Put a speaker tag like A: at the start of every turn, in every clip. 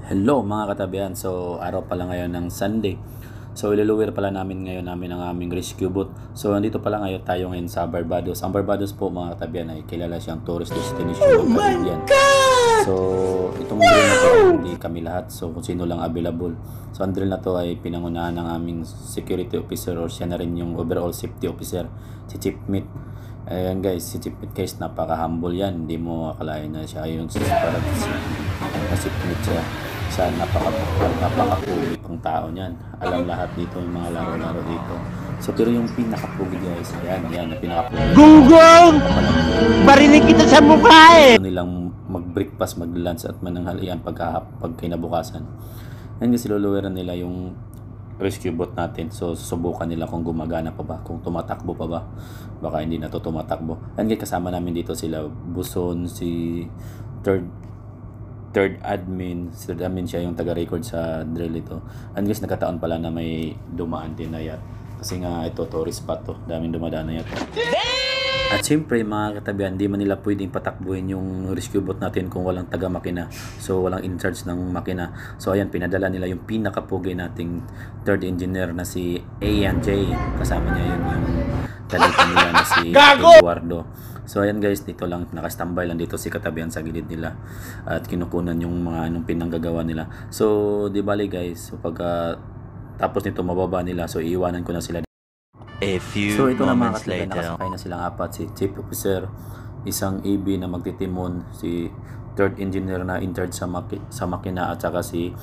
A: Hello mga katabihan, so araw pala ngayon ng Sunday. So iluluwir pala namin ngayon ang aming rescue boat. So andito pala ngayon tayo ngayon sa Barbados. Ang Barbados po mga katabihan ay kilala siyang tourist destination ng Caribbean. So itong drill na to ay hindi kami lahat, so kung sino lang available. So ang drill na to ay pinangunahan ng aming security officer, or siya na rin yung overall safety officer, si Chief Meat. Ayan guys, si Chief Meat guys, napaka-humble yan. Hindi mo akalain na siya yung parang si Chief Meat siya. Siya napaka-pugi pang tao niyan. Alam lahat dito yung mga laro-laro dito. So pero yung pinaka-pugi guys, ayan na pinaka-pugi.
B: Gunggong! Barinig kita sa mukha eh!
A: Nilang mag-breakfast, mag-lunch at mananghalian pag kinabukasan. Ngayon kasi luluwiran nila yung rescue boat natin. So susubukan nila kung gumagana pa ba, kung tumatakbo pa ba. Baka hindi na to tumatakbo. And kasama namin dito sila Buson, si third admin siya yung taga-record sa drill ito. And guys, nagkataon pala na may dumaan din na yacht. Kasi nga ito, tourist spot to. Daming dumadaan na yacht. At siyempre mga katabihan, di man nila pwedeng patakbuhin yung rescue boat natin kung walang taga-makina. So walang in charge ng makina. So ayan, pinadala nila yung pinakapugi nating third engineer na si Ian J. Kasama niya yung kalita nila na si Eduardo. So ayan guys, dito lang nakastambay lang dito si katabihan sa gilid nila at kinukunan yung mga anong pinanggagawa nila. So di bali guys, so pagka tapos nito mababa nila, so iiwanan ko na sila.
B: A few
A: So ito na mga
B: moments
A: katabihan,
B: later.
A: nakasakay na silang apat, si Chief Officer, isang AB na magtitimon, si third engineer na in charge sa makina, at saka si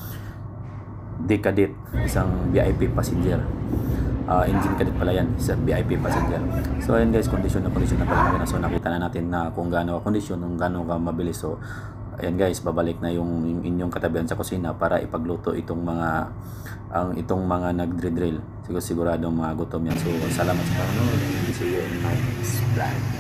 A: Decadit, isang VIP passenger. Engine cadet pala yan, isang VIP passenger. So ayan guys, kondisyon na pala makina. So nakita na natin na kung gaano kondisyon, kung gaano ka mabilis. So ayan guys, babalik na yung inyong katabihan sa kusina para ipagluto itong mga nagdrill. Siguradong mga gutom yan. So salamat sa panonood. See you in my next vlog.